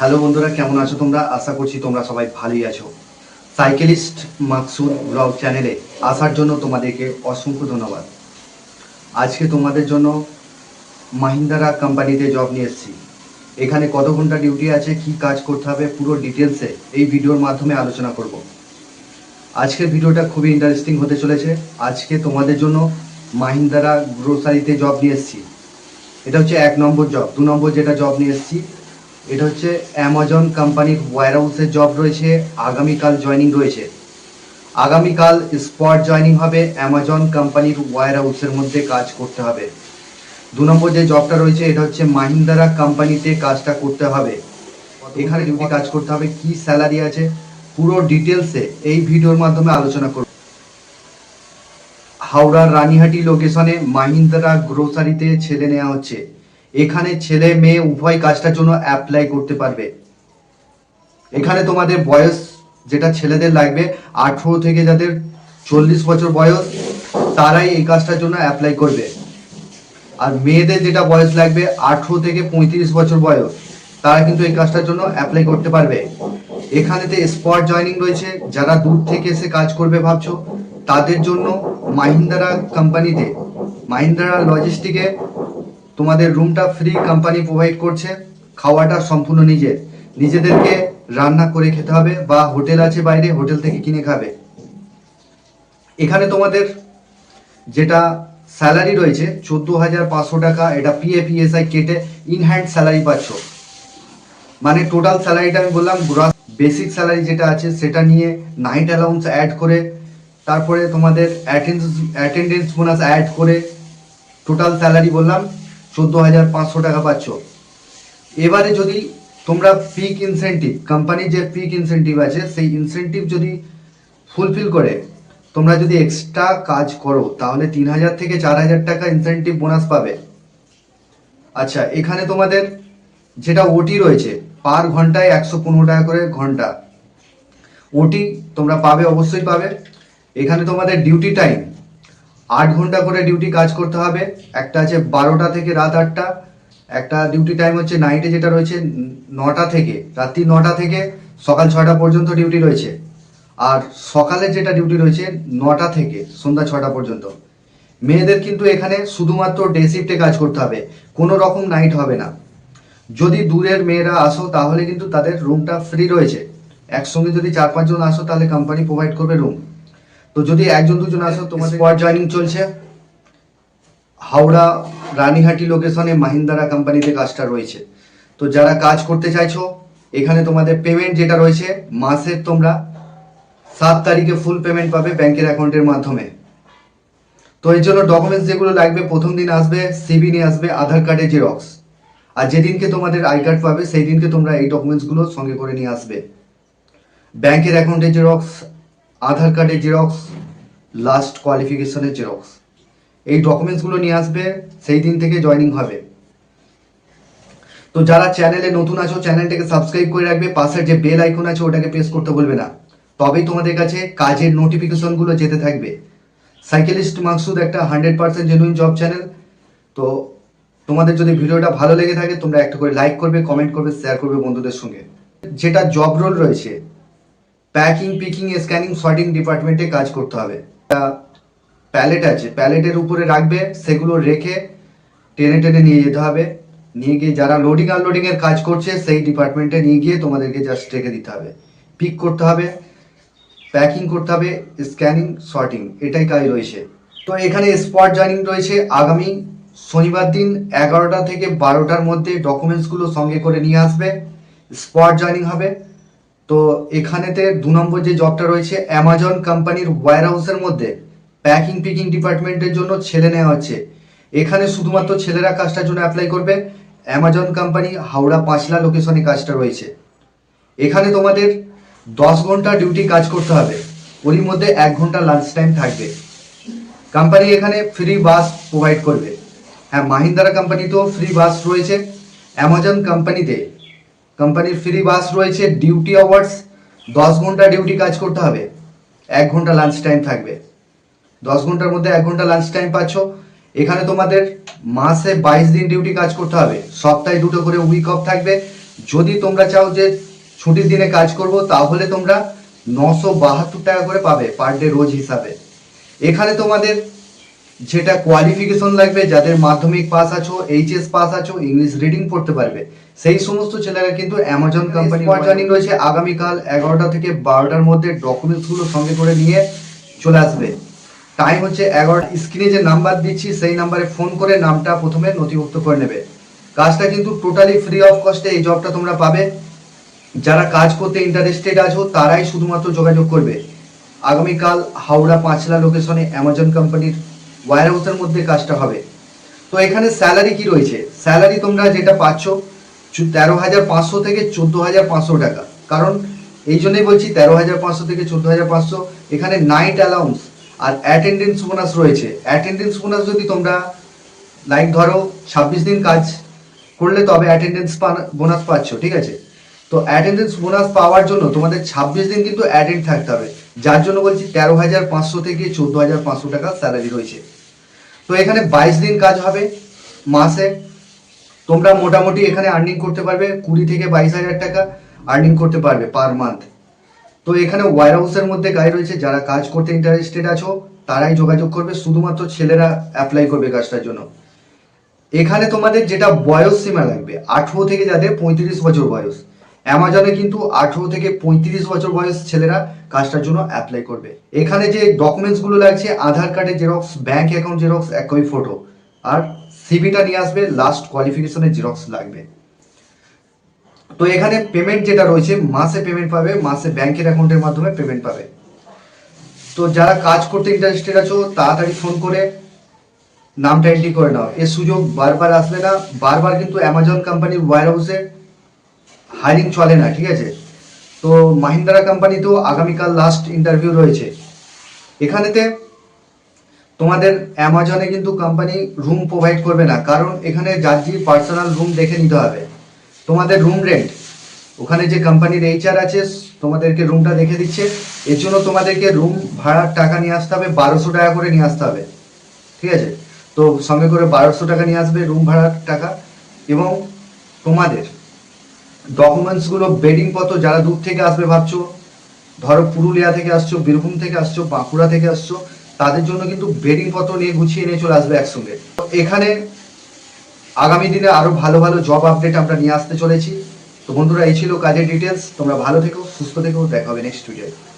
Hello বন্ধুরা, কেমন আছো তোমরা? আশা করছি তোমরা সবাই ভালোই আছো। সাইকেলিস্ট মাকসুদ ব্লগ চ্যানেলে আসার জন্য তোমাদেরকে অসংখ্য ধন্যবাদ। আজকে তোমাদের জন্য মাহিন্দ্রা কোম্পানিতে জব নিয়ে এসেছি। এখানে কত ঘন্টা ডিউটি আছে, কি কাজ করতে হবে, পুরো ডিটেলসে এই ভিডিওর মাধ্যমে আলোচনা করব। আজকের ভিডিওটা খুবই ইন্টারেস্টিং হতে চলেছে। আজকে তোমাদের জন্য মাহিন্দ্রা গ্রোসারিতে জব নিয়ে এসেছি। এটা হচ্ছে 1 নম্বর জব। 2 নম্বর যেটা জব নিয়ে এসেছি, এটা হচ্ছে অ্যামাজন কোম্পানির ওয়্যারহাউসের জব রয়েছে। আগামীকাল জয়নিং রয়েছে। আগামীকাল স্পট জয়নিং হবে। অ্যামাজন কোম্পানির ওয়্যারহাউসের মধ্যে কাজ করতে হবে। 2 নম্বর যে জবটা রয়েছে, এটা হচ্ছে মাহিন্দ্রা কোম্পানিতে কাজটা করতে হবে। এখানে ডিউটি কাজ করতে হবে, কি স্যালারি আছে, পুরো ডিটেলসে এই ভিডিওর মাধ্যমে আলোচনা করব। হাওড়ার রানীহাটি লোকেশনে মাহিন্দ্রা গ্রোসারিতে ছেলে নেওয়া হচ্ছে। এখানে ছেলে মেয়ে উভয় কাজটার জন্য অ্যাপ্লাই করতে পারবে। এখানে তোমাদের বয়স যেটা ছেলেদের লাগবে 18 থেকে যাদের 40 বছর বয়স, তারাই এই কাজটার জন্য অ্যাপ্লাই করবে। আর মেয়েদের যেটা বয়স লাগবে 18 থেকে 35 বছর বয়স, তারা কিন্তু এই কাজটার জন্য অ্যাপ্লাই করতে পারবে। এখানেতে স্পট জয়নিং রয়েছে। যারা দূর থেকে এসে কাজ করবে ভাবছো, তাদের জন্য মাহিন্দ্রা কোম্পানিতে, মাহিন্দ্রা লজিস্টিকে তোমাদের রুমটা ফ্রি কোম্পানি প্রোভাইড করছে। খাওয়াটা সম্পূর্ণ নিজেদেরকে রান্না করে খেতে হবে, বা হোটেল আছে বাইরে, হোটেল থেকে কিনে খাবে। এখানে তোমাদের যেটা স্যালারি রয়েছে 14,500 টাকা, এটা পিএফ কেটে ইন হ্যান্ড স্যালারি পাচ্ছ। মানে টোটাল স্যালারিটা আমি বললাম, গ্রস বেসিক স্যালারি যেটা আছে সেটা নিয়ে নাইট অ্যালাউন্স অ্যাড করে, তারপরে তোমাদের অ্যাটেন্ডেন্স বোনাস অ্যাড করে টোটাল স্যালারি বললাম 14,500 টাকা পাচ্ছ। এবারে যদি তোমরা পিক ইনসেন্টিভ, কোম্পানির যে পিক ইনসেন্টিভ আছে, সেই ইনসেন্টিভ যদি ফুলফিল করে তোমরা যদি এক্সট্রা কাজ করো, তাহলে 3,000 থেকে 4,000 টাকা ইনসেন্টিভ বোনাস পাবে। আচ্ছা, এখানে তোমাদের যেটা ওটি রয়েছে, পার ঘন্টায় 115 টাকা করে ঘন্টা ওটি তোমরা পাবে, অবশ্যই পাবে। এখানে তোমাদের ডিউটি টাইম 8 ঘন্টা করে ডিউটি কাজ করতে হবে। একটা আছে 12টা থেকে রাত 8টা, একটা ডিউটি টাইম হচ্ছে নাইটে যেটা রয়েছে 9টা থেকে রাত্রি 9টা থেকে সকাল 6টা পর্যন্ত ডিউটি রয়েছে। আর সকালে যেটা ডিউটি রয়েছে 9টা থেকে সন্ধ্যা 6টা পর্যন্ত। মেয়েদের কিন্তু এখানে শুধুমাত্র ডে শিফটে কাজ করতে হবে, কোনো রকম নাইট হবে না। যদি দূরের মেয়েরা আসো, তাহলে কিন্তু তাদের রুমটা ফ্রি রয়েছে। একসঙ্গে যদি 4-5 জন আসো, তাহলে কোম্পানি প্রোভাইড করবে রুম। তো যদি 1-2 জন আসো, তোমাদের স্পট জয়নিং চলছে। হাওড়া রানীহাটি লোকেশনে মাহিন্দ্রা কোম্পানিতে কাজটা রয়েছে। তো যারা কাজ করতে চাইছো, এখানে তোমাদের পেমেন্ট যেটা রয়েছে, মাসের তোমরা 7 তারিখে ফুল পেমেন্ট পাবে ব্যাংকের অ্যাকাউন্টের মাধ্যমে। তো এর জন্য ডকুমেন্টস যেগুলো লাগবে, প্রথম দিন আসবে সিভি নিয়ে আসবে, আধার কার্ডের জেরক্স। আর যেদিনকে তোমাদের আই কার্ড পাবে, সেই দিনকে তোমরা এই ডকুমেন্টসগুলো সঙ্গে করে নিয়ে আসবে। ব্যাংকের অ্যাকাউন্টের জেরক্স, আধার কার্ডের জেরক্স, লাস্ট কোয়ালিফিকেশনের জেরক্স, এই ডকুমেন্টসগুলো নিয়ে আসবে। সেই দিন থেকে জয়নিং হবে। তো যারা চ্যানেলে নতুন আছো, চ্যানেলটাকে সাবস্ক্রাইব করে রাখবে। পাশের যে বেল আইকন আছে, ওটাকে প্রেস করতে বলবে না, তবেই তোমাদের কাছে কাজের নোটিফিকেশনগুলো যেতে থাকবে। সাইকেলিস্ট মাকসুদ একটা 100% জেনুইন জব চ্যানেল। তো তোমাদের যদি ভিডিওটা ভালো লেগে থাকে, তোমরা একটা করে লাইক করবে, কমেন্ট করবে, শেয়ার করবে বন্ধুদের সঙ্গে। যেটা জব রোল রয়েছে, প্যাকিং, পিকিং, স্ক্যানিং, সর্টিং ডিপার্টমেন্টে কাজ করতে হবে। প্যালেট আছে, প্যালেটের উপরে রাখবে, সেগুলো রেখে টেনে টেনে নিয়ে যেতে হবে। নিয়ে গিয়ে যারা লোডিং আনলোডিং এর কাজ করছে, সেই ডিপার্টমেন্টে নিয়ে গিয়ে তোমাদেরকে জাস্ট রেখে দিতে হবে। পিক করতে হবে, প্যাকিং করতে হবে, স্ক্যানিং, সর্টিং, এটাই কাজ রয়েছে। তো এখানে স্পট জয়নিং রয়েছে আগামী শনিবার দিন 11টা থেকে 12টার মধ্যে। ডকুমেন্টসগুলো সঙ্গে করে নিয়ে আসবে, স্পট জয়নিং হবে। তো এখানেতে 2 নম্বর যে জবটা রয়েছে, অ্যামাজন কোম্পানির ওয়্যারহাউসের মধ্যে প্যাকিং পিকিং ডিপার্টমেন্টের জন্য ছেলে নেওয়া হচ্ছে। এখানে শুধুমাত্র ছেলেরা কাজটার জন্য অ্যাপ্লাই করবে। অ্যামাজন কোম্পানি হাওড়া পাঁচলা লোকেশনে কাজটা রয়েছে। এখানে তোমাদের 10 ঘন্টা ডিউটি কাজ করতে হবে, ওরই মধ্যে 1 ঘন্টা লাঞ্চ টাইম থাকবে। কোম্পানি এখানে ফ্রি বাস প্রোভাইড করবে। হ্যাঁ, মাহিন্দ্রা কোম্পানিতেও ফ্রি বাস রয়েছে। অ্যামাজন কোম্পানির ফ্রি বাস রয়েছে। ডিউটি আওয়ার্স 10 ঘন্টা ডিউটি কাজ করতে হবে, 1 ঘন্টা লাঞ্চ টাইম থাকবে। 10 ঘন্টার মধ্যে 1 ঘন্টা লাঞ্চ টাইম পাচ্ছ। এখানে তোমাদের মাসে 22 দিন ডিউটি কাজ করতে হবে, সপ্তাহে 2টো করে উইক অফ থাকবে। যদি তোমরা চাও যে ছুটির দিনে কাজ করব, তাহলে তোমরা 972 টাকা করে পাবে পার ডে রোজ হিসাবে। এখানে তোমাদের যেটা কোয়ালিফিকেশন লাগবে, যাদের মাধ্যমিক পাস আছো, এইচএস পাস আছো, ইংলিশ রিডিং পড়তে পারবে, সেই সমস্ত ছেলেরা কিন্তু অ্যামাজন কোম্পানি জয়েনিং রয়েছে আগামীকাল 11টা থেকে 12টার মধ্যে। ডকুমেন্টসগুলো সঙ্গে করে নিয়ে চলে আসবে। টাইম হচ্ছে 11টা। স্ক্রিনে যে নাম্বার দিচ্ছি সেই নাম্বারে ফোন করে নামটা প্রথমে নথিভুক্ত করে নেবে। কাজটা কিন্তু টোটালি ফ্রি অফ কস্টে এই জবটা তোমরা পাবে। যারা কাজ করতে ইন্টারেস্টেড আছো তারাই শুধুমাত্র যোগাযোগ করবে। আগামীকাল হাওড়া পাঁচলা লোকেশনে অ্যামাজন কোম্পানির ওয়্যার হাউসের মধ্যে কাজটা হবে। তো এখানে স্যালারি কি রয়েছে? স্যালারি তোমরা যেটা পাচ্ছ 13,500 থেকে 14,500 টাকা। কারণ এই জন্যই বলছি 13,500 থেকে 14,500। এখানে নাইট অ্যালাউন্স আর অ্যাটেন্ডেন্স বোনাস রয়েছে। অ্যাটেন্ডেন্স বোনাস যদি তোমরা লাইক ধরো 26 দিন কাজ করলে তবে অ্যাটেন্ডেন্স বোনাস পাচ্ছ, ঠিক আছে? তো অ্যাটেন্ডেন্স বোনাস পাওয়ার জন্য তোমাদের 26 দিন কিন্তু অ্যাটেন্ড থাকতে হবে, যার জন্য বলছি 13,500 থেকে 14,500 টাকা স্যালারি রয়েছে। তো এখানে 22 দিন কাজ হবে মাসে। তোমরা মোটামুটি এখানে আর্নিং করতে পারবে 20 থেকে 22,000 টাকা আর্নিং করতে পারবে পার মান্থ। তো এখানে ওয়্যার হাউসের মধ্যে গাই রয়েছে, যারা কাজ করতে ইন্টারেস্টেড আছো তারাই যোগাযোগ করবে, শুধুমাত্র ছেলেরা অ্যাপ্লাই করবে কাজটার জন্য। এখানে তোমাদের যেটা বয়স সীমা লাগবে 18 থেকে যাদের 35 বছর বয়স। অ্যামাজনে কিন্তু 18 থেকে 35 বছর বয়স ছেলেরা কাজটার জন্য অ্যাপ্লাই করবে। এখানে যে ডকুমেন্টসগুলো লাগছে, আধার কার্ডের জেরক্স, ব্যাংক অ্যাকাউন্ট জেরক্স, এক কপি ফটো, আর সিভিটা নিয়ে আসবে, লাস্ট কোয়ালিফিকেশনের জেরক্স লাগবে। তো এখানে পেমেন্ট যেটা রয়েছে, মাসে পেমেন্ট পাবে, মাসে ব্যাংকের অ্যাকাউন্টের মাধ্যমে পেমেন্ট পাবে। তো যারা কাজ করতে ইন্টারেস্টেড আছো তাড়াতাড়ি ফোন করে নামটা এন্ট্রি করে নাও। এর সুযোগ বারবার আসবে না। বারবার কিন্তু অ্যামাজন কোম্পানির ওয়্যার হাউসে হায়ারিং চলে না, ঠিক আছে? তো মাহিন্দ্রা কোম্পানিতেও আগামীকাল লাস্ট ইন্টারভিউ রয়েছে। এখানেতে তোমাদের অ্যামাজনে কিন্তু কোম্পানি রুম প্রোভাইড করবে না, কারণ এখানে যার যে পার্সোনাল রুম দেখে নিতে হবে। তোমাদের রুম রেন্ট ওখানে যে কোম্পানির এইচআর আছে তোমাদেরকে রুমটা দেখে দিচ্ছে। এর জন্য তোমাদেরকে রুম ভাড়ার টাকা নিয়ে আসতে হবে, 1200 টাকা করে নিয়ে আসতে হবে, ঠিক আছে? তো সঙ্গে করে 1200 টাকা নিয়ে আসবে রুম ভাড়ার টাকা। এবং তোমাদের ডকুমেন্টসগুলো, বেডিং পত্র, যারা দূর থেকে আসবে ভাবছো, ধরো পুরুলিয়া থেকে আসছো, বীরভূম থেকে আসছো, বাঁকুড়া থেকে আসছো, তাদের জন্য কিন্তু বেডিং পত্র নিয়ে গুছিয়ে নিয়ে চলে আসবে একসঙ্গে। এখানে আগামী দিনে আরো ভালো ভালো জব আপডেট আমরা নিয়ে আসতে চলেছি। তো বন্ধুরা, এই ছিল কাজের ডিটেলস। তোমরা ভালো থেকো, সুস্থ থেকো, দেখা হবে নেক্সট ভিডিওতে।